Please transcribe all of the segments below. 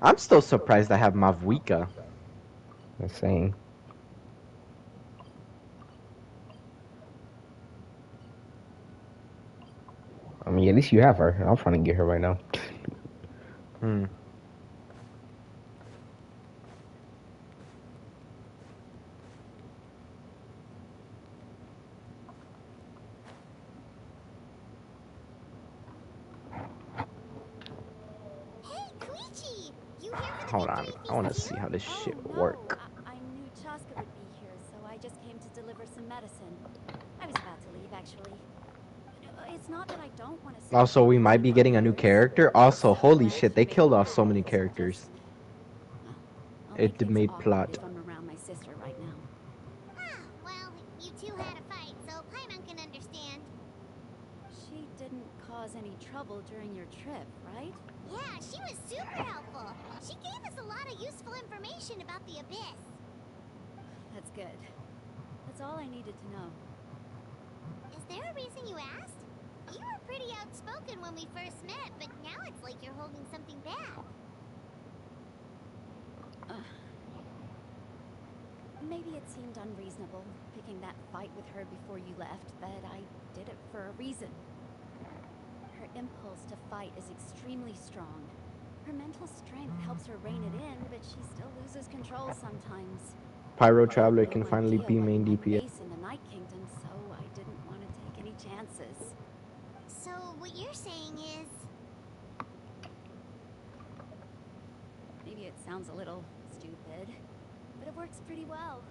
I'm still surprised I have Mavuika. Insane. I mean, at least you have her. I'm trying to get her right now. Hmm. Hey, Koichi! You here for the Hold on. Victory I Feast want to too? see how this Oh, shit no. work. I knew Chaska would be here, so I just came to deliver some medicine. I was about to leave, actually. It's not that I don't want to Also, celebrate we with might you be getting a new others. character. I'm Also, so holy glad shit, you they made it killed off so back. many So characters. well, I'll make It things made awkward plot. if I'm around my sister right now. Ah, well, you two had a fight, so Paimon can understand. She didn't cause any trouble during your trip, right? Yeah, she was super helpful. She gave us a lot of useful information about the Abyss. That's good. That's all I needed to know. Is there a reason you asked? You were pretty outspoken when we first met, but now it's like you're holding something back. Maybe it seemed unreasonable, picking that fight with her before you left, but I did it for a reason. Her impulse to fight is extremely strong. Her mental strength helps her rein it in, but she still loses control sometimes. Pyro I had Traveler no can finally idea be what you main had DPS. base in the Night Kingdom, so I didn't want to take any chances. So, what you're saying is... Maybe it sounds a little stupid, but it works pretty well.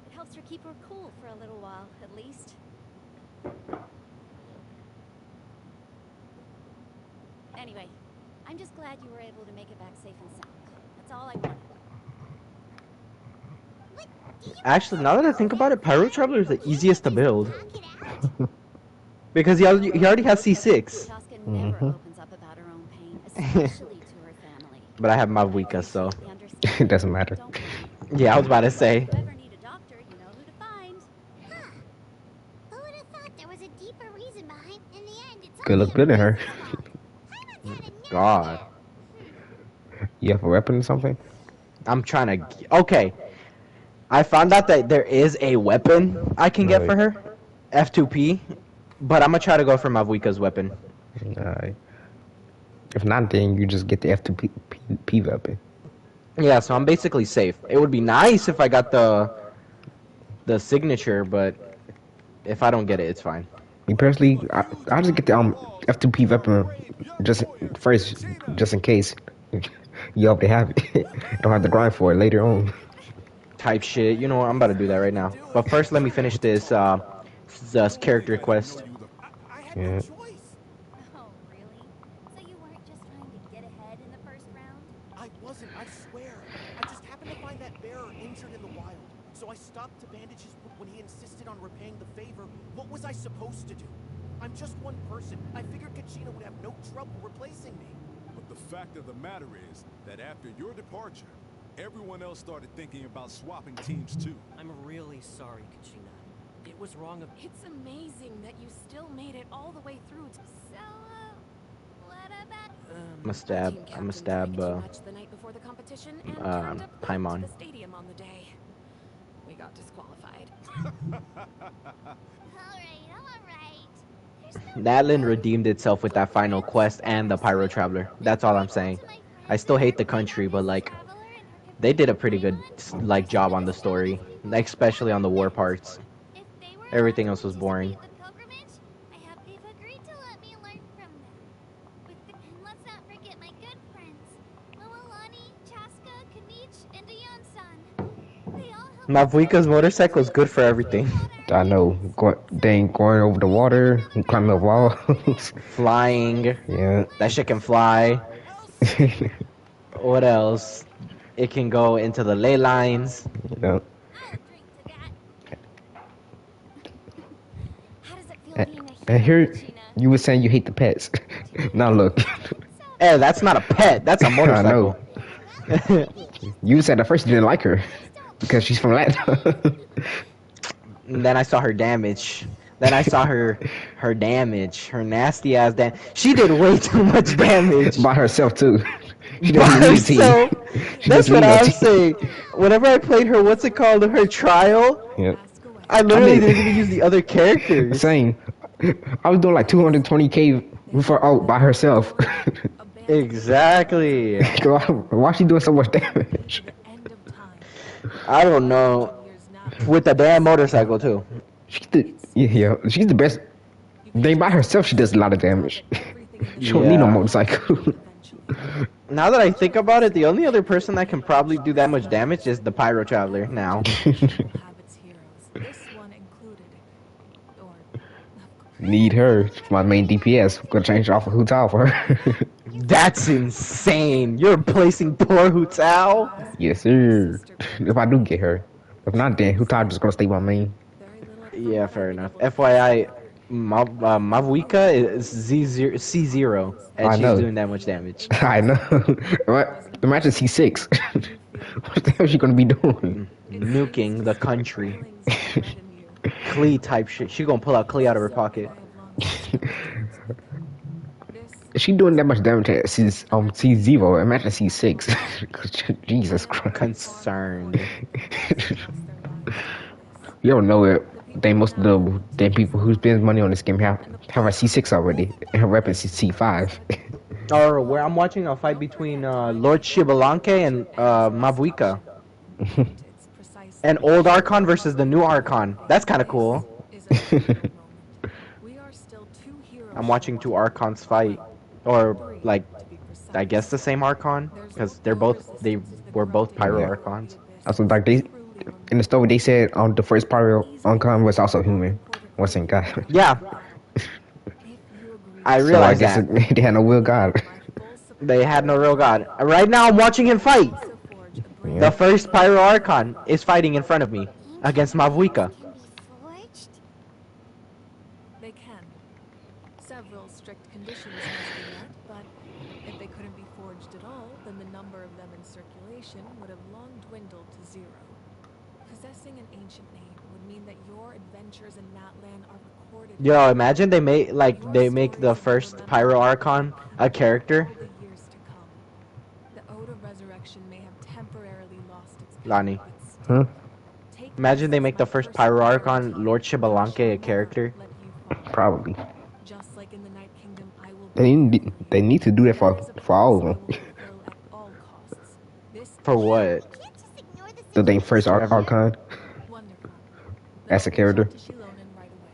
It helps her keep her cool for a little while, at least. Anyway, I'm just glad you were able to make it back safe and sound. That's all I wanted. What? Do you mean Actually, now that I think about it, Pyro Traveler is the you easiest can to just build. talk it out? Because he already has C6. Chaska never Mm-hmm. opens up about her own pain, especially to her family. But I have I Mavuika, so. appreciate the It understanding. doesn't matter. Don't worry. Yeah, I was about to If say. you ever need a doctor, you know who to find. Huh. Who would have thought there was a deeper reason behind... In the end, it's Good all luck the building her. Abyss's fault. Paimon's had enough of God. it. You have a weapon or something? I'm trying to. Okay. I found out that there is a weapon I can get for Alright. her. F2P. But I'm gonna try to go for Mavuika's weapon. Alright. If not, then you just get the F2P weapon. Yeah, so I'm basically safe. It would be nice if I got the signature, but if I don't get it, it's fine. Me personally, I just get the F2P weapon just first, just in case you hope they have it. Don't have to grind for it later on. Type shit. You know what? I'm about to do that right now. But first, let me finish this character quest. I had no Yeah. choice. Oh, really? So you weren't just trying to get ahead in the first round? I wasn't, I swear. I just happened to find that bearer injured in the wild. So I stopped to bandage his wound when he insisted on repaying the favor. What was I supposed to do? I'm just one person. I figured Kachina would have no trouble replacing me. But the fact of the matter is that after your departure, everyone else started thinking about swapping teams too. I'm really sorry, Kachina. It was wrong of... It's amazing that you still made it all the way through to... So, what about... I'm a Our stab. team I'm a captain drank stab. too much the night before the competition and turned up late to Paimon. the stadium on the day. We got disqualified. Alright. There's no Nadlin redeemed itself with that final quest and the Pyro Traveler. That's all I'm saying. to my I friend still hate the about country, but this like traveler and her they did a companion pretty good Paimon, like just job for on the the story, stars. especially on the war parts. If they were allowed Everything to else was boring. participate in the pilgrimage, I hope they've agreed to let me learn from them. And let's not forget my good friends, Lawalani, Chaska, Kanich, and Ayan-san. They all helped us get Mavuika's to the motorcycle is Abyss, good for so we everything. fought our I way know. through. Dang, going over the water, climbing up walls. Flying. Yeah. That shit can fly. What else? It can go into the ley lines. Yeah. I'll drink to that. How does it feel And being a and hero, here Kachina? you were saying you hate the pets. Now look, So Hey, that's not a pet. That's a I know. motorcycle. well, just You said at first you didn't like her please don't because she's from Latin. And then I saw her damage. Then I saw her damage. Her nasty ass damage. She did way too much damage. By herself too. She doesn't need a team. So She that's doesn't what need no I'm team. saying. Whenever I played her, what's it called? Her trial. Yep. I literally didn't even use the other characters. Same. I was doing like 220k before out by herself. Exactly. Why is she doing so much damage? I don't know. With the damn motorcycle too. She's the best. They by herself, she does a lot of damage. She don't need no Yeah. motorcycle. Now that I think about it, the only other person that can probably do that much damage is the Pyro Traveler now. Need her. My main DPS. Gonna change off of Hutao for her. That's insane. You're replacing poor Hutao? Yes, sir. If I do get her. If not, then Hutao just gonna stay my main. Yeah, fair enough. FYI, Mavuika is C0, and I she's know. doing that much damage. I know. What? The match is C6. What the hell is she gonna be doing? Nuking the country. Klee type shit. She gonna pull out Klee out of her pocket. Is she doing that much damage at C0? Imagine C6. Jesus Christ. Concerned. You don't know it. They most of the damn people who spend money on this game have a C6 already, and her weapon is C5. Or where I'm watching a fight between Lord Shibalanke and Mavuika. An old Archon versus the new Archon. That's kind of cool. I'm watching two Archons fight, or like, I guess the same Archon, because they were both Pyro Yeah. Archons. Also, like they in the story, they said the first Pyro Archon was also human, wasn't God. Yeah, I So I realized guess that. they had no real God. They had no real god. Right now, I'm watching him fight. Yeah. The first Pyro Archon is fighting in front of me against Mavuika. Can be forged? They can. Several strict conditions must be met, but if they couldn't be forged at all, then the number of them in circulation would have long dwindled to zero. Possessing an ancient name would mean that your adventures in Natlan are recorded. Yo, imagine they make the first Pyro Archon a character. For the years to come. The Ode of Resurrection may have temporarily lost its power, Lani. but Huh? take Imagine they this make as the my first first Pyro order Archon to Lord Shibalanke a character. let you follow. Probably. Just like in the Night Kingdom, I will They need to do that for all of them. at all costs. This For what? You can't just ignore the The dang first Archon wonderful. as a character.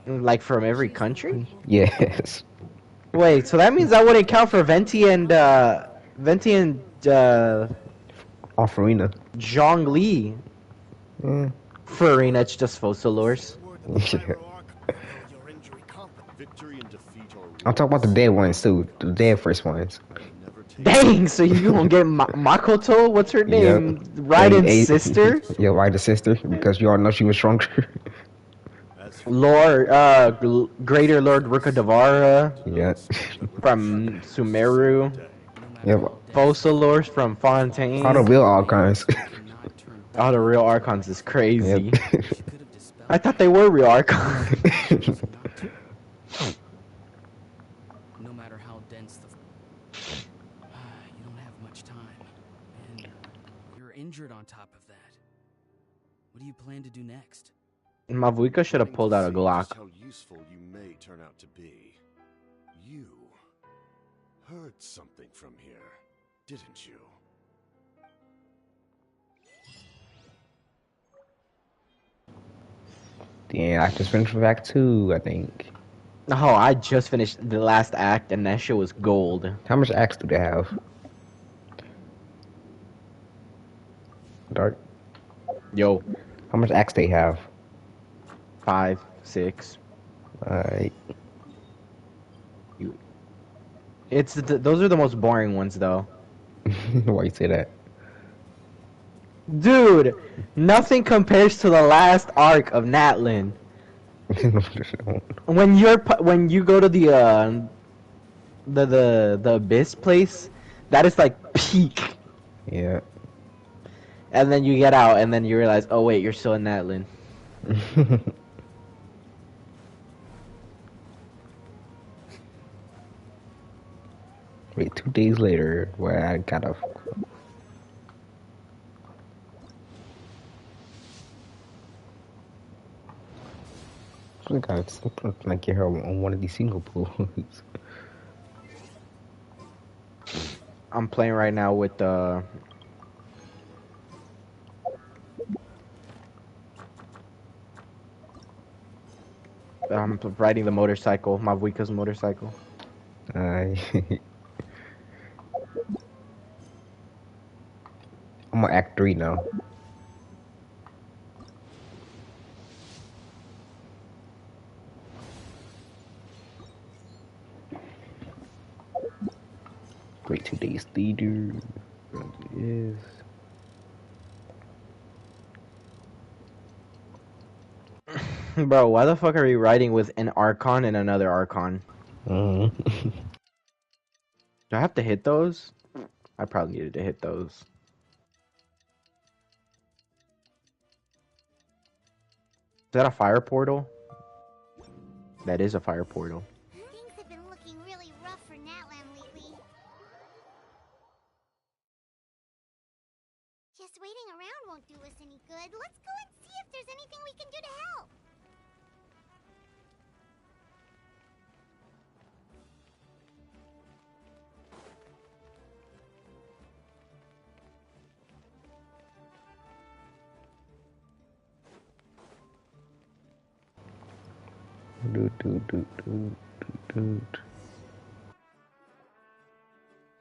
Like from every country? Yes. Wait, so that means that wouldn't count for Venti and Off arena. Zhongli. Mm. Farina, it's just Fosolors. Yeah. Your injury victory and defeat are I'm talking about the dead ones too. The dead first ones. never take Dang, so you gonna get Makoto? What's her name? Yep. Raiden's sister? Yeah, Raiden's sister. Because you all know she was stronger. as Lord, Greater Lord Rukadavara Yeah. from Sumeru. Yep. Fosolors from Fontaine. All the real Archons. All the real Archons is crazy. Yep. I thought they were real Archons. No matter how dense the... you don't have much time. And you're injured on top of that. What do you plan to do next? Mavuika should have pulled out a Glock. how useful you may turn out to be. You heard something from here, didn't you? Yeah, I just finished with Act 2, I think. Oh, I just finished the last act and that shit was gold. How much acts do they have? Dark. Yo, How much acts they have? 5, 6. Alright. Those are the most boring ones though. Why you say that? Dude, nothing compares to the last arc of Natlan. When you go to the abyss place, that is like peak. Yeah. And then you get out and then you realize, oh wait, you're still in Natlan. Wait, 2 days later, where I gotta. I gotta like get her on one of these single pools. I'm playing right now with I'm riding the motorcycle, Mavuika's motorcycle. I'm on Act 3 now. Wait, 2 days later. Yes. Bro, why the fuck are you riding with an archon and another archon? Mm-hmm. Do I have to hit those? I probably needed to hit those. Is that a fire portal? That is a fire portal. Things have been looking really rough for Natlan lately. Just waiting around won't do us any good. Let's go and see if there's anything we can do to help.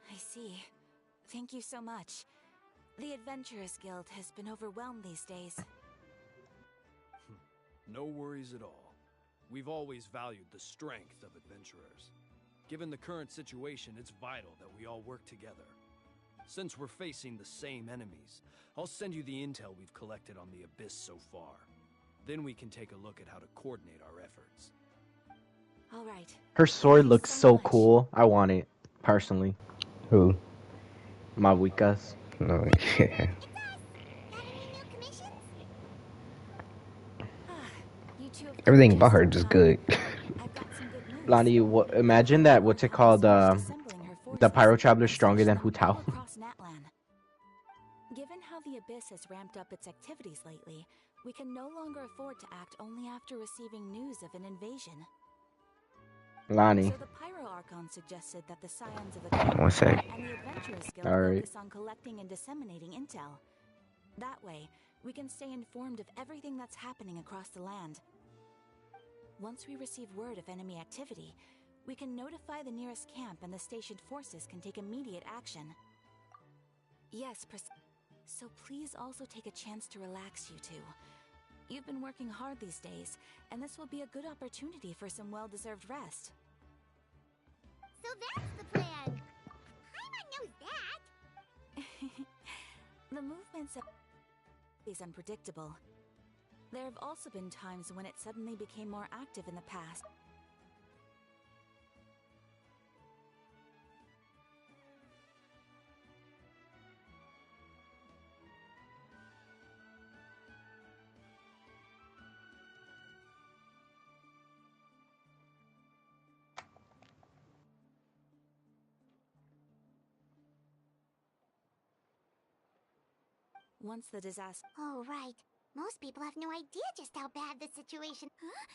I see. Thank you so much. The Adventurers Guild has been overwhelmed these days. No worries at all. We've always valued the strength of adventurers. Given the current situation, it's vital that we all work together. Since we're facing the same enemies, I'll send you the intel we've collected on the Abyss so far. Then we can take a look at how to coordinate our efforts. All right. Her sword Thank you looks so much. cool. I want it, personally. Who? Mavuika's. No. It's us! Got any new commissions? You two have done Everything just about her in just time. good. I've got some good news. Lonnie, imagine that, what's it called, Assembling her the forces Pyro for Traveler's stronger than demonstration Hu all Tao. across Natlan. Given how the Abyss has ramped up its activities lately, we can no longer afford to act only after receiving news of an invasion. Lonnie. So the Pyro Archon suggested that the Scions of the One sec. and the Adventurers Guild Alright. focus on collecting and disseminating intel. That way, we can stay informed of everything that's happening across the land. Once we receive word of enemy activity, we can notify the nearest camp and the stationed forces can take immediate action. Yes, so please also take a chance to relax, you two. You've been working hard these days, and this will be a good opportunity for some well-deserved rest. So that's the plan. Paimon knows that. The movements is unpredictable. There have also been times when it suddenly became more active in the past. Once the disaster... Oh, right. Most people have no idea just how bad the situation... Huh?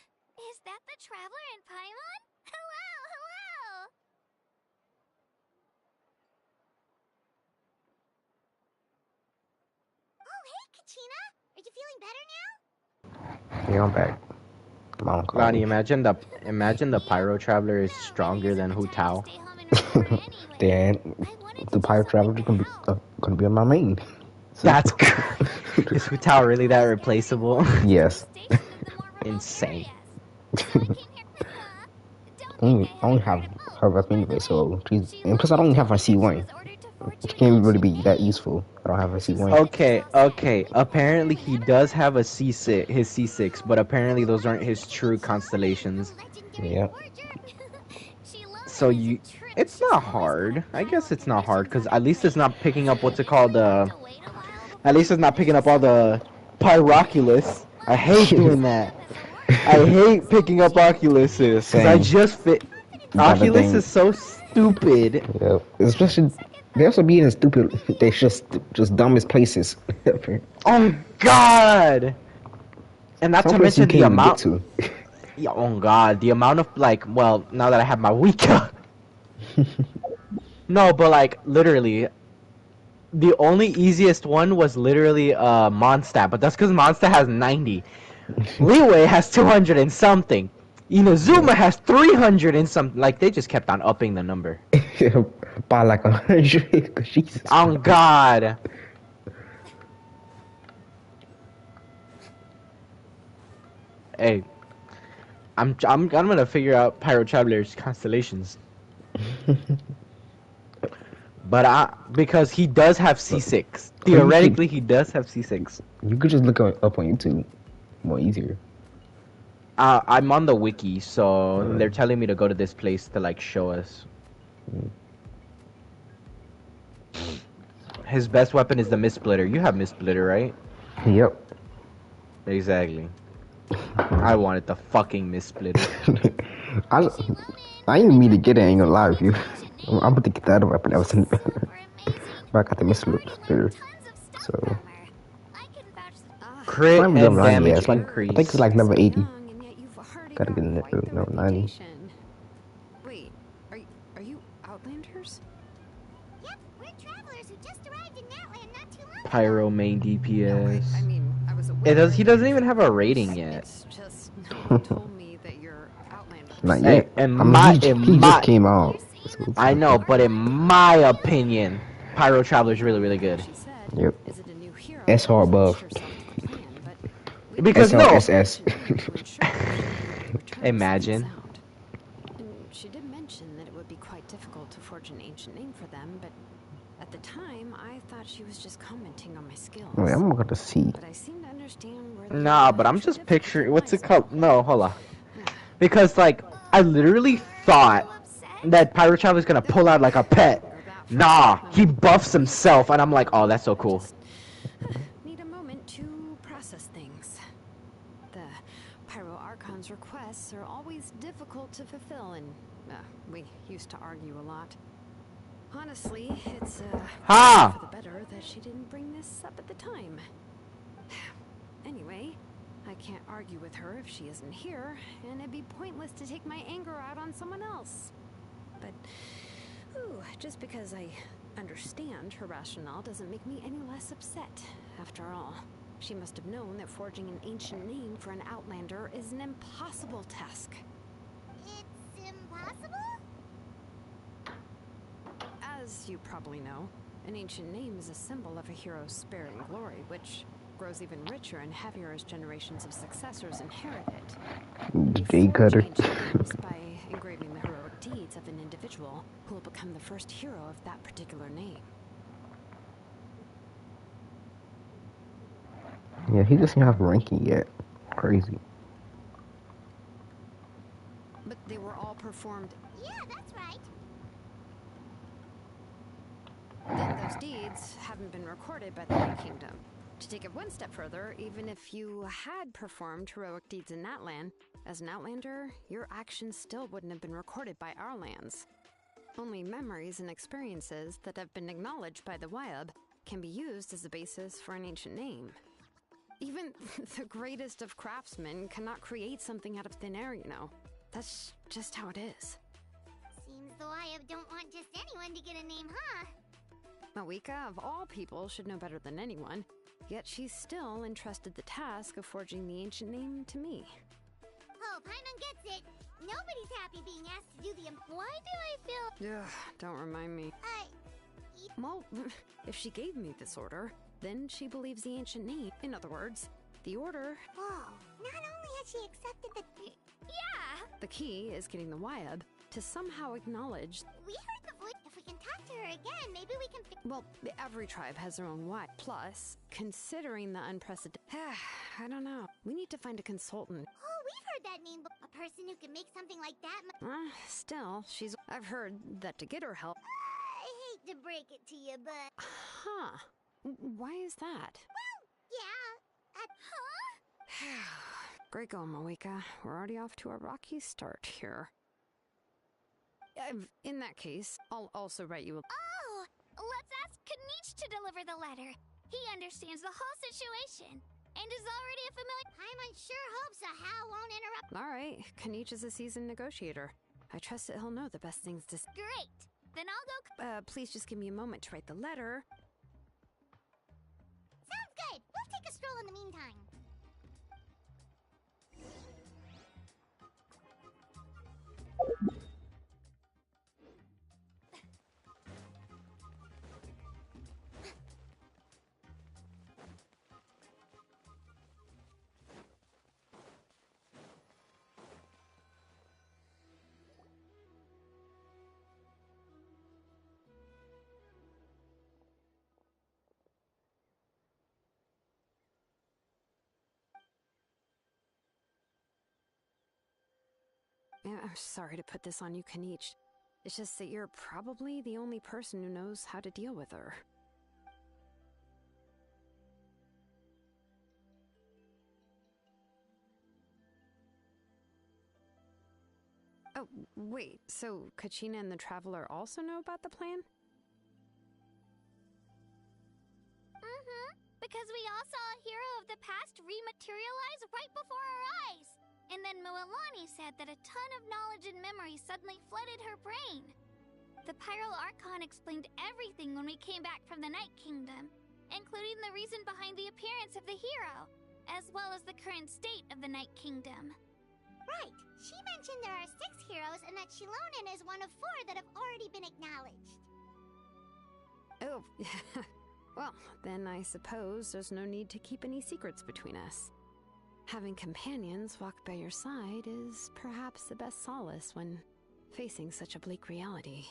Is that the Traveler and Paimon? Hello, hello! Oh, hey, Kachina! Are you feeling better now? Yeah, I'm back. Mom called Lonnie, me. imagine the Pyro Traveler is stronger than Hu Tao. Then the Pirate Traveler gonna be on my main. So- That's is Hu Tao really that replaceable? Yes. Insane. I only have her rep anyway, so she's, and plus I don't have her C1. She can't really be that useful. I don't have her C1. Okay. Apparently he does have a C6, his C6, but apparently those aren't his true constellations. Yeah. So it's not hard. I guess it's not hard because at least it's not picking up what's it called. At least it's not picking up all the Pyroculus. I hate doing that. I hate picking up Oculuses because I Same. just fit. You got the Oculus thing. is so stupid. Yeah, especially they also be in stupid. They just dumbest places. Oh God! And not Some to places you mention the can't even get amount. to. Yeah, oh God, the amount of like. Well, now that I have my Wicca. No, but like literally, the only easiest one was literally Mondstadt, but that's because Mondstadt has 90. Leeway has 200 and something. Inazuma has 300 and something. Like they just kept on upping the number. By like 100. Jesus. Oh God. Hey, I'm gonna figure out Pyro Traveler's constellations. But because he does have C6. Or you could Theoretically, he does have C6. just look up on YouTube. More easier. I'm on the wiki, so they're telling me to go to this place to like show us. His best weapon is the Mist Splitter. You have Mist Splitter, right? Yep. Exactly. I wanted the fucking Mist Splitter. I I didn't mean to get it. I ain't gonna lie with you. I'm about to get the other weapon that was in the but I got the missile there. So it's Crit not even and level 90 yet. damage It's like I think it's increase. like level 80. And yet you've already Gotta got get in quite the level 90. reputation. Wait, are you Outlanders? Yep, we're travelers who just arrived in Natland not too long ago. Pyro main DPS. I mean, I was It aware does. He that doesn't you're even have a travelers. rating yet. It's just no one told me that you're Outlanders. Not Hey, yet. in I mean, my, he just came out. So I know, but in my opinion, Pyro Traveler's really, really good. She said, Yep. is it a new hero? SR above. Herself to the plan, but we Because no, SLSS. imagine. And she did mention that it would be quite difficult to forge an ancient name for them, but at the time, I thought she was just commenting on my skills. Wait, I'm gonna see. But I seem to understand where the Nah, but I'm actual just picturing. difficulty What's it lies called? now. No, hold on. Because like, I literally thought that Pyro Traveler's gonna pull out like a pet. Nah, he buffs himself, and I'm like, oh, that's so cool. Just need a moment to process things. The Pyro Archon's requests are always difficult to fulfill, and we used to argue a lot. Honestly, it's Ha! for the better that she didn't bring this up at the time. Anyway, I can't argue with her if she isn't here, and it'd be pointless to take my anger out on someone else. But just because I understand her rationale doesn't make me any less upset. After all, she must have known that forging an ancient name for an Outlander is an impossible task. It's impossible? As you probably know, an ancient name is a symbol of a hero's sparing glory, which grows even richer and heavier as generations of successors inherit it. You Jade forge cutter. ancient names by engraving the heroic deeds of an individual who will become the first hero of that particular name. Yeah, he doesn't have ranking yet. Crazy. But they were all performed. Yeah, that's right. Then those deeds haven't been recorded by the White Kingdom. To take it one step further, even if you had performed heroic deeds in that land, as an Outlander, your actions still wouldn't have been recorded by our lands. Only memories and experiences that have been acknowledged by the Wyab can be used as a basis for an ancient name. Even the greatest of craftsmen cannot create something out of thin air, you know. That's just how it is. Seems the Wyab don't want just anyone to get a name, huh? Mawika, of all people, should know better than anyone, yet she's still entrusted the task of forging the ancient name to me. Oh, Paimon gets it. Nobody's happy being asked to do the Why do I feel... Ugh, don't remind me. Well, if she gave me this order, then she believes the ancient name. In other words, the order... Whoa, not only has she accepted the... Yeah! The key is getting the Wyab to somehow acknowledge... We heard the voice. If we can talk to her again, maybe we can... Well, every tribe has their own Wyab. Plus, considering the unprecedented... I don't know. We need to find a consultant. Oh, we've heard that name. A person who can make something like that... Still, she's... I've heard that to get her help... I hate to break it to you, but... Huh. Why is that? Well, yeah. Huh? Great going, Mawika. We're already off to a rocky start here. In that case, I'll also write you a... Oh! Let's ask Kanich to deliver the letter. He understands the whole situation and is already a familiar... Paimon sure hopes a Hal won't interrupt. Alright, Kanich is a seasoned negotiator. I trust that he'll know the best things to... Great! Then I'll go... please just give me a moment to write the letter. Sounds good. We'll take a stroll in the meantime. I'm sorry to put this on you, Kanich. It's just that you're probably the only person who knows how to deal with her. Oh, wait, so Kachina and the Traveler also know about the plan? Mm-hmm. Because we all saw a hero of the past rematerialize right before our eyes. And then Mualani said that a ton of knowledge and memory suddenly flooded her brain. The Pyral Archon explained everything when we came back from the Night Kingdom, including the reason behind the appearance of the hero, as well as the current state of the Night Kingdom. Right. She mentioned there are 6 heroes and that Shilonen is one of 4 that have already been acknowledged. Oh, well, then I suppose there's no need to keep any secrets between us. Having companions walk by your side is perhaps the best solace when facing such a bleak reality.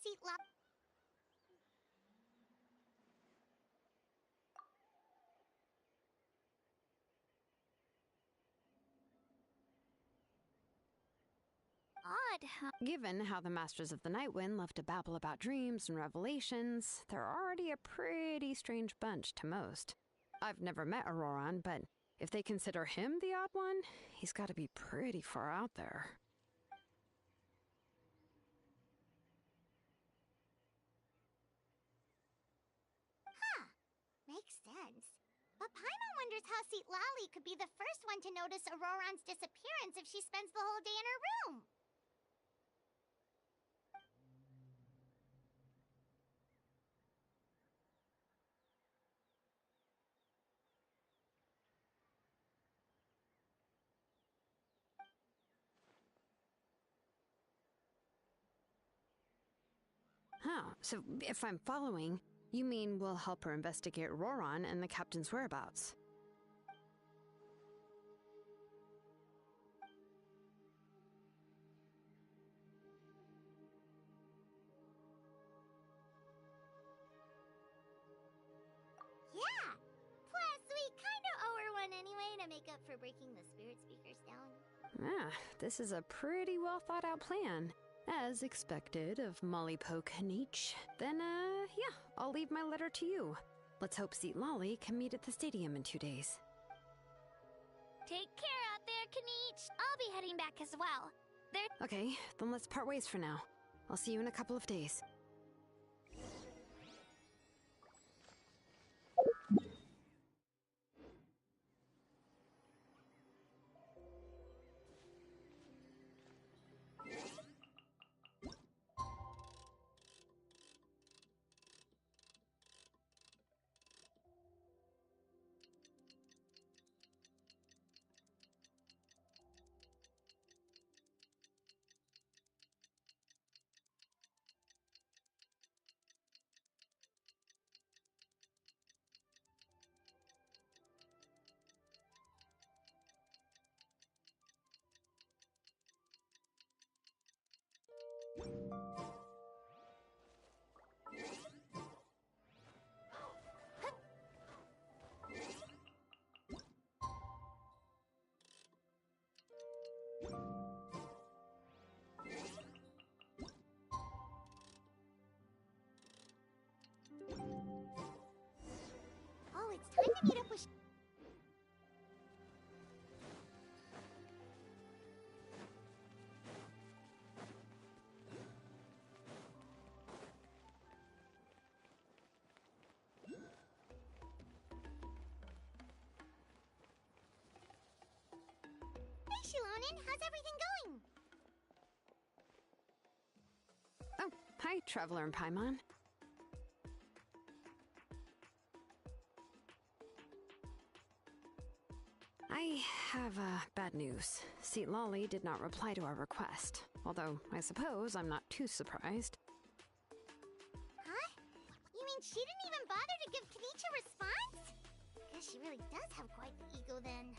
Seat lock. Odd, huh? Given how the Masters of the Nightwind love to babble about dreams and revelations, they're already a pretty strange bunch to most. I've never met Auroran, but if they consider him the odd one, he's got to be pretty far out there. Huh. Makes sense. But Paimon wonders how Seat Lally could be the first one to notice Auroran's disappearance if she spends the whole day in her room. Huh, so if I'm following, you mean we'll help her investigate Auroran and the captain's whereabouts? Yeah. Plus, we kind of owe her one anyway to make up for breaking the spirit speakers down. Ah, this is a pretty well thought out plan. As expected of Molly Poe Kanich. Then, yeah, I'll leave my letter to you. Let's hope Seat Lolly can meet at the stadium in 2 days. Take care out there, Kanich. I'll be heading back as well. Okay, then let's part ways for now. I'll see you in a couple of days. meet up with... Hey, Shilonen, how's everything going? Oh, hi, Traveler and Paimon. I have bad news. Lolly did not reply to our request. Although, I suppose I'm not too surprised. Huh? You mean she didn't even bother to give Kenichi a response? Guess she really does have quite the ego then.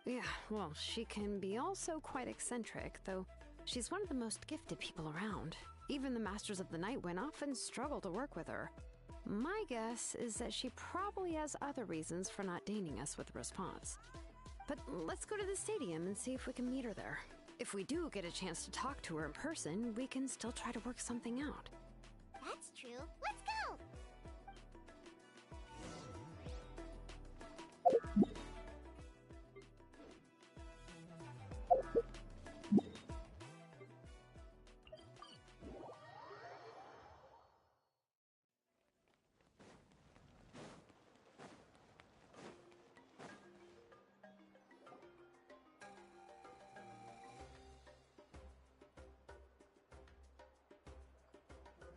Yeah, well, she can be also quite eccentric, though she's one of the most gifted people around. Even the Masters of the Nightwind often struggle to work with her. My guess is that she probably has other reasons for not deigning us with a response. But let's go to the stadium and see if we can meet her there. If we do get a chance to talk to her in person, we can still try to work something out. That's true. Let's go!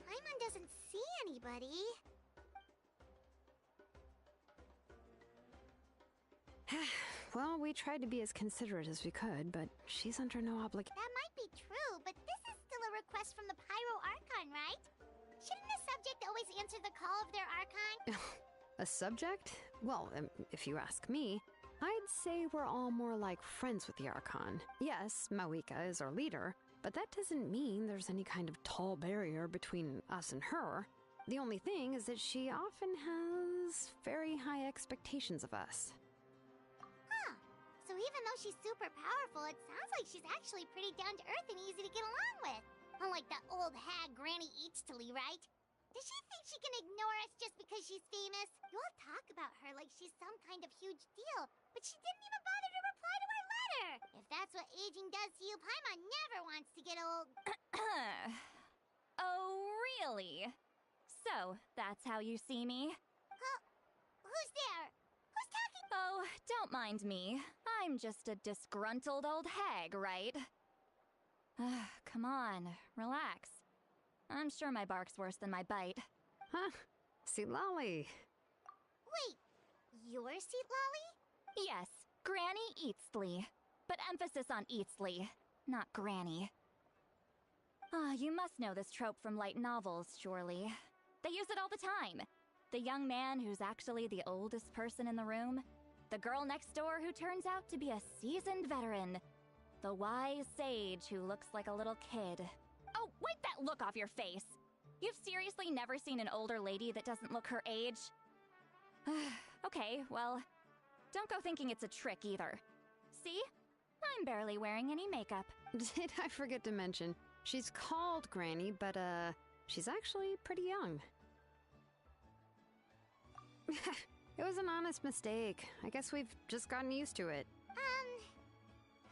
Paimon doesn't see anybody. Well, we tried to be as considerate as we could, but she's under no obligation. That might be true, but this is still a request from the Pyro Archon, right? Shouldn't a subject always answer the call of their Archon? A subject? Well, if you ask me, I'd say we're all more like friends with the Archon. Yes, Mawika is our leader, but that doesn't mean there's any kind of tall barrier between us and her. The only thing is that she often has very high expectations of us. Huh. So even though she's super powerful, it sounds like she's actually pretty down to earth and easy to get along with. Unlike that old hag Granny Eatstily, right? Does she think she can ignore us just because she's famous? You all talk about her like she's some kind of huge deal, but she didn't even bother to reply to our letter! If that's what aging does to you, Paimon never wants to get old. Oh, really? So, that's how you see me? Huh? Who's there? Who's talking? Oh, don't mind me. I'm just a disgruntled old hag, right? Come on, relax. I'm sure my bark's worse than my bite. Huh? Lolly. Wait, you're Seat Lolly? Yes, Granny Eatsley. But emphasis on Eatsley, not Granny. You must know this trope from light novels, surely. They use it all the time. The young man who's actually the oldest person in the room. The girl next door who turns out to be a seasoned veteran. The wise sage who looks like a little kid. Oh, wipe that look off your face! You've seriously never seen an older lady that doesn't look her age? Okay, well, don't go thinking it's a trick either. See? I'm barely wearing any makeup. Did I forget to mention, she's called Granny, but she's actually pretty young. It was an honest mistake. I guess we've just gotten used to it.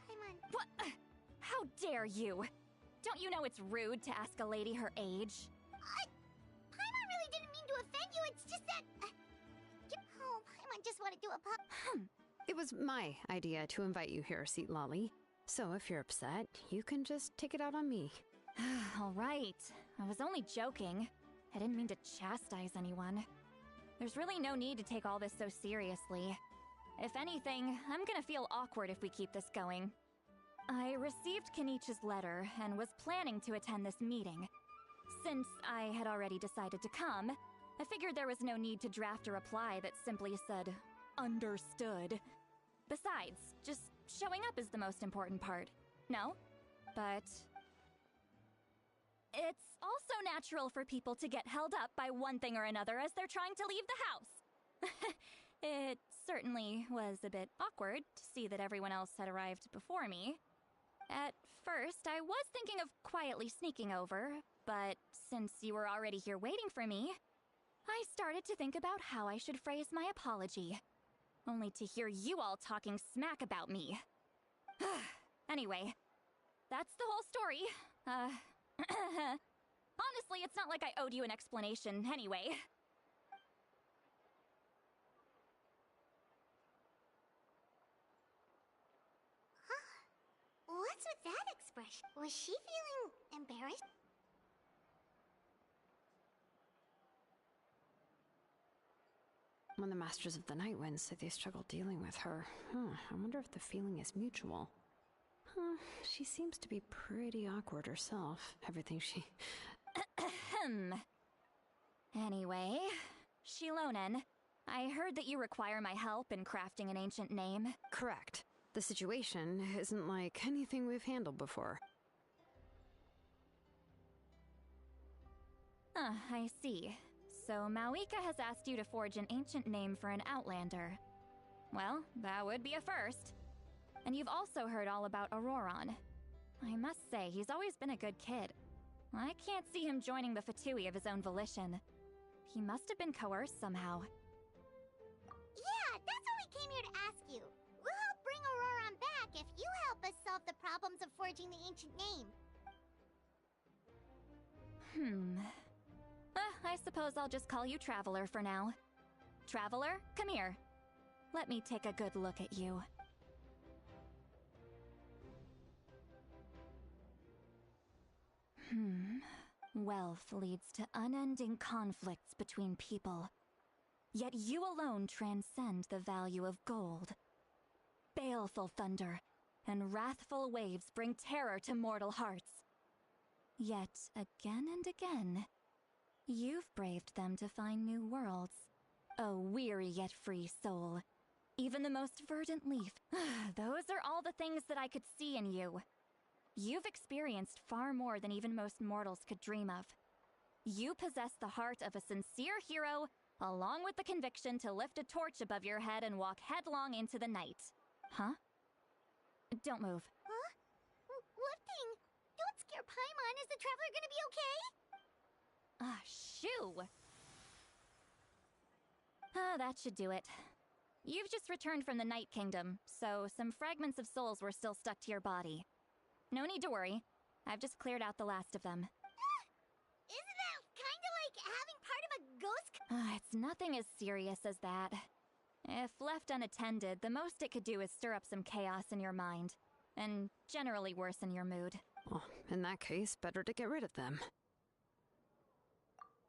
Paimon. What? How dare you? Don't you know it's rude to ask a lady her age? Paimon really didn't mean to offend you, it's just that... Oh, Paimon just wanted to It was my idea to invite you here, Seat Lolly. So if you're upset, you can just take it out on me. All right. I was only joking. I didn't mean to chastise anyone. There's really no need to take all this so seriously. If anything, I'm gonna feel awkward if we keep this going. I received Kenichi's letter and was planning to attend this meeting. Since I had already decided to come, I figured there was no need to draft a reply that simply said, "Understood." Besides, just showing up is the most important part. No? But... it's also natural for people to get held up by one thing or another as they're trying to leave the house. It certainly was a bit awkward to see that everyone else had arrived before me. At first, I was thinking of quietly sneaking over, but since you were already here waiting for me, I started to think about how I should phrase my apology. only to hear you all talking smack about me. Anyway, that's the whole story. Honestly, it's not like I owed you an explanation anyway. What's with that expression? Was she feeling embarrassed? When the Masters of the Night Wind said they struggled dealing with her, I wonder if the feeling is mutual. She seems to be pretty awkward herself. Everything she... Anyway, Shilonen, I heard that you require my help in crafting an ancient name. Correct. The situation isn't like anything we've handled before. I see. So Mawika has asked you to forge an ancient name for an Outlander. Well, that would be a first. And you've also heard all about Auroron. I must say, he's always been a good kid. I can't see him joining the Fatui of his own volition. He must have been coerced somehow. Yeah, that's what we came here to ask you. We'll help bring Auroron back if you help us solve the problems of forging the ancient name. I suppose I'll just call you Traveler for now. Traveler, come here. Let me take a good look at you. Wealth leads to unending conflicts between people. Yet you alone transcend the value of gold. Baleful thunder and wrathful waves bring terror to mortal hearts. Yet, again and again, you've braved them to find new worlds. A weary yet free soul. Even the most verdant leaf. Those are all the things that I could see in you. You've experienced far more than even most mortals could dream of. You possess the heart of a sincere hero, along with the conviction to lift a torch above your head and walk headlong into the night. Huh? Don't move. Huh? What thing? Don't scare Paimon. Is the Traveler gonna be okay? Shoo! That should do it. You've just returned from the Night Kingdom, so some fragments of souls were still stuck to your body. No need to worry. I've just cleared out the last of them. Isn't that kinda like having part of a ghost? It's nothing as serious as that. If left unattended, the most it could do is stir up some chaos in your mind, and generally worsen your mood. Well, in that case, better to get rid of them.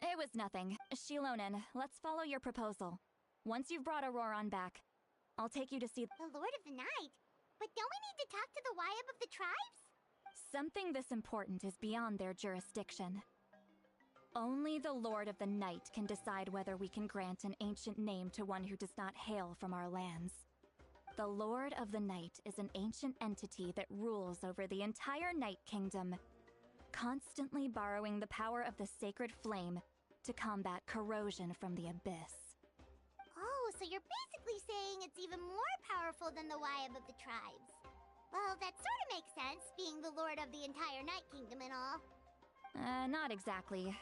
It was nothing. Shilonen, let's follow your proposal. Once you've brought Auroron back, I'll take you to see the Lord of the Night? But don't we need to talk to the Wyab of the tribes? Something this important is beyond their jurisdiction. Only the Lord of the Night can decide whether we can grant an ancient name to one who does not hail from our lands. The Lord of the Night is an ancient entity that rules over the entire Night Kingdom, constantly borrowing the power of the sacred flame to combat corrosion from the abyss. Oh, so you're basically saying it's even more powerful than the Wyab of the tribes. Well, that sort of makes sense, being the lord of the entire Night Kingdom and all. Not exactly.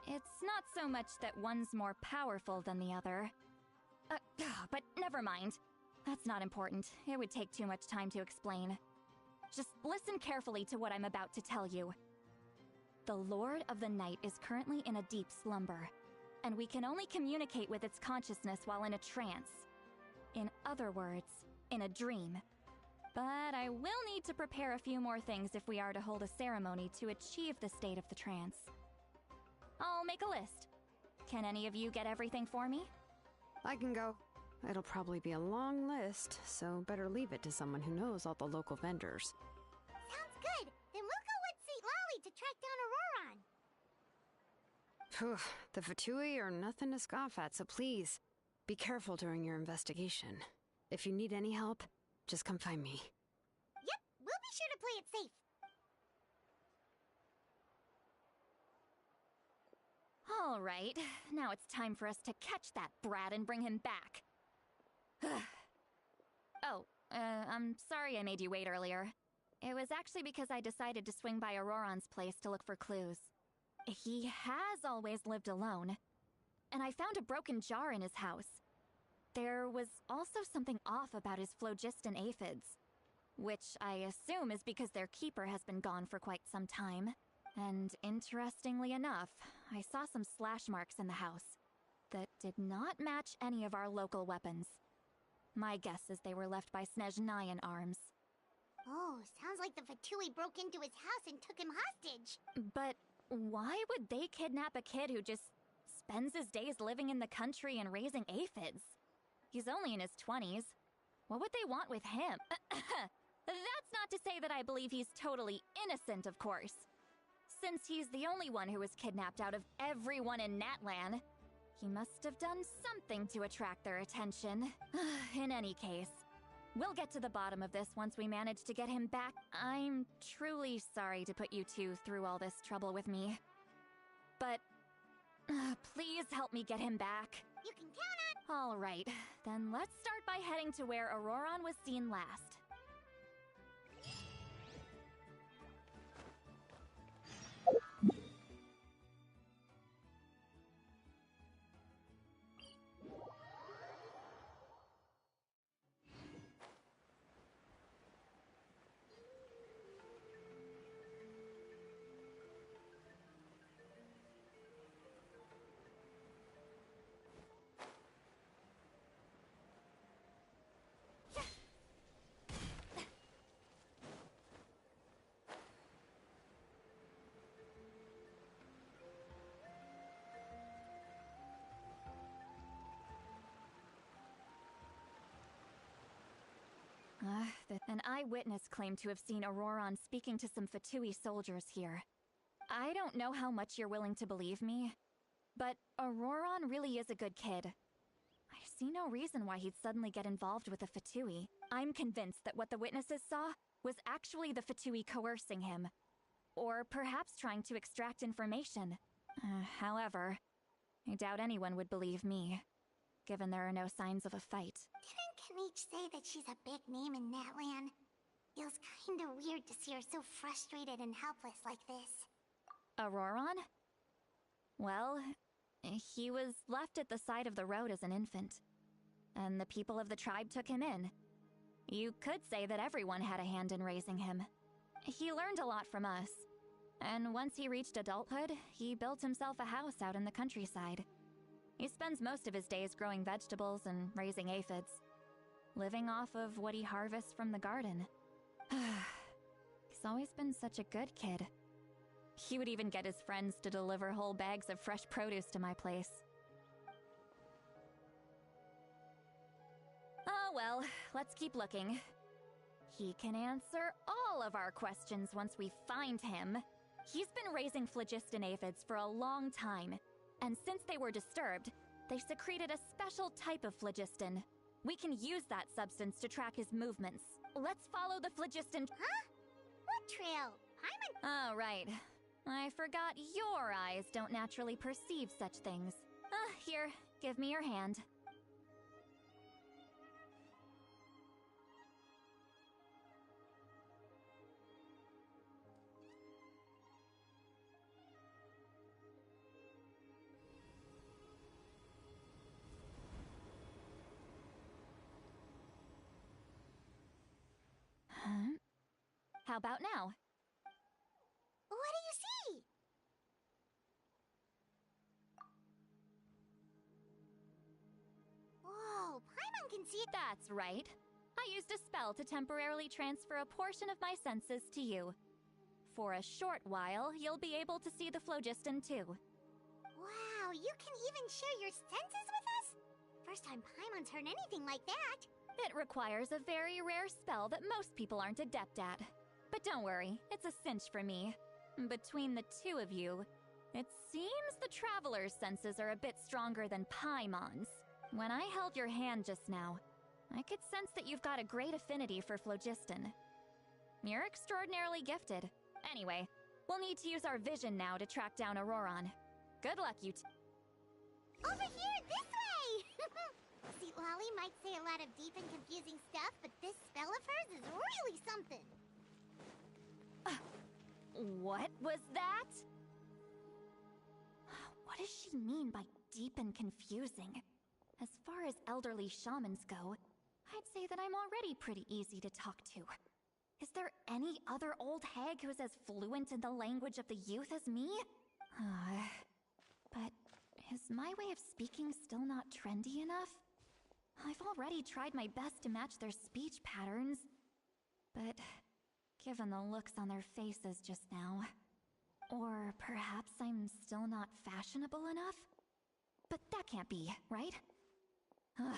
It's not so much that one's more powerful than the other. But never mind. That's not important. It would take too much time to explain. Just listen carefully to what I'm about to tell you. The Lord of the Night is currently in a deep slumber, and we can only communicate with its consciousness while in a trance. In other words, in a dream. But I will need to prepare a few more things if we are to hold a ceremony to achieve the state of the trance. I'll make a list. Can any of you get everything for me? I can go. It'll probably be a long list, so better leave it to someone who knows all the local vendors. Sounds good. Then we'll go with St. Lolly to track down Auroron. Phew, the Fatui are nothing to scoff at, so please, be careful during your investigation. If you need any help, just come find me. Yep, we'll be sure to play it safe. All right, now it's time for us to catch that brat and bring him back. I'm sorry I made you wait earlier. It was actually because I decided to swing by Auroron's place to look for clues. He has always lived alone, and I found a broken jar in his house. There was also something off about his phlogiston aphids, which I assume is because their keeper has been gone for quite some time. And interestingly enough, I saw some slash marks in the house that did not match any of our local weapons. My guess is they were left by Snezhnayan arms. Oh, sounds like the Fatui broke into his house and took him hostage. But why would they kidnap a kid who just spends his days living in the country and raising aphids? He's only in his 20s. What would they want with him? That's not to say that I believe he's totally innocent, of course. Since he's the only one who was kidnapped out of everyone in Natlan, he must have done something to attract their attention. In any case, we'll get to the bottom of this once we manage to get him back. I'm truly sorry to put you two through all this trouble with me. But please help me get him back. You can count on... All right, then let's start by heading to where Auroron was seen last. An eyewitness claimed to have seen Auroron speaking to some Fatui soldiers here. I don't know how much you're willing to believe me, but Auroron really is a good kid. I see no reason why he'd suddenly get involved with the Fatui. I'm convinced that what the witnesses saw was actually the Fatui coercing him, or perhaps trying to extract information. However, I doubt anyone would believe me, given there are no signs of a fight. Didn't Kanich say that she's a big name in Natlan? Feels kinda weird to see her so frustrated and helpless like this. Auroron? Well, he was left at the side of the road as an infant, and the people of the tribe took him in. You could say that everyone had a hand in raising him. He learned a lot from us, and once he reached adulthood, he built himself a house out in the countryside. He spends most of his days growing vegetables and raising aphids, living off of what he harvests from the garden. He's always been such a good kid. He would even get his friends to deliver whole bags of fresh produce to my place. Oh well, let's keep looking. He can answer all of our questions once we find him. He's been raising phlogiston aphids for a long time, and since they were disturbed, they secreted a special type of phlogiston. We can use that substance to track his movements. Let's follow the phlogiston. Huh? What trail? Paimon? Oh, right. I forgot your eyes don't naturally perceive such things. Here, give me your hand. Huh? How about now? What do you see? Whoa, Paimon can see it. That's right. I used a spell to temporarily transfer a portion of my senses to you. For a short while, you'll be able to see the phlogiston too. Wow, you can even share your senses with us? First time Paimon's heard anything like that. It requires a very rare spell that most people aren't adept at. But don't worry, it's a cinch for me. Between the two of you, it seems the Traveler's senses are a bit stronger than Paimon's. When I held your hand just now, I could sense that you've got a great affinity for phlogiston. You're extraordinarily gifted. Anyway, we'll need to use our vision now to track down Auroron. Good luck, you two. Over here, this way! See, Lolly might say a lot of deep and confusing stuff, but this spell of hers is really something. What was that? What does she mean by deep and confusing? As far as elderly shamans go, I'd say that I'm already pretty easy to talk to. Is there any other old hag who's as fluent in the language of the youth as me? But is my way of speaking still not trendy enough? I've already tried my best to match their speech patterns. But given the looks on their faces just now, or perhaps I'm still not fashionable enough? But that can't be, right? Don't...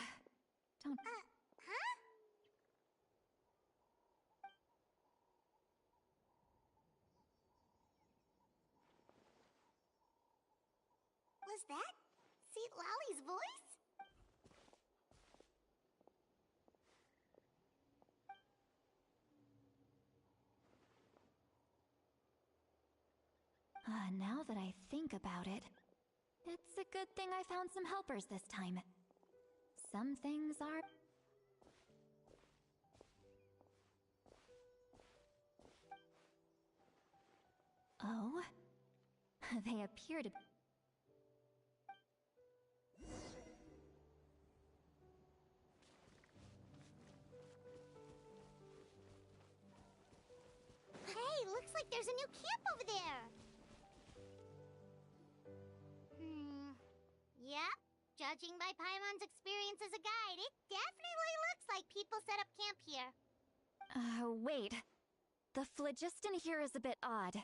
Huh? Was that St. Lally's voice? Now that I think about it, it's a good thing I found some helpers this time. Some things are... Oh? They appear to... Hey, looks like there's a new camp over there. Yep. Judging by Paimon's experience as a guide, it definitely looks like people set up camp here. Wait. The phlogiston here is a bit odd.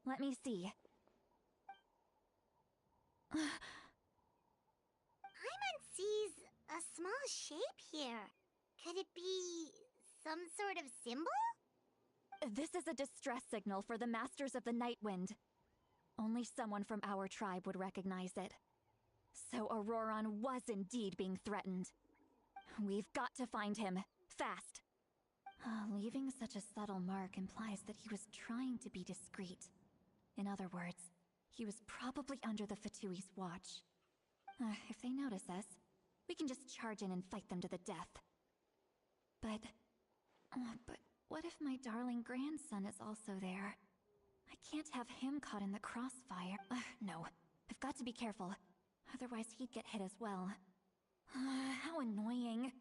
Let me see. Paimon sees a small shape here. Could it be some sort of symbol? This is a distress signal for the Masters of the Night Wind. Only someone from our tribe would recognize it. So Auroron was indeed being threatened. We've got to find him. Fast. Leaving such a subtle mark implies that he was trying to be discreet. In other words, he was probably under the Fatui's watch. If they notice us, we can just charge in and fight them to the death. But what if my darling grandson is also there? I can't have him caught in the crossfire. No, I've got to be careful. Otherwise he'd get hit as well. How annoying.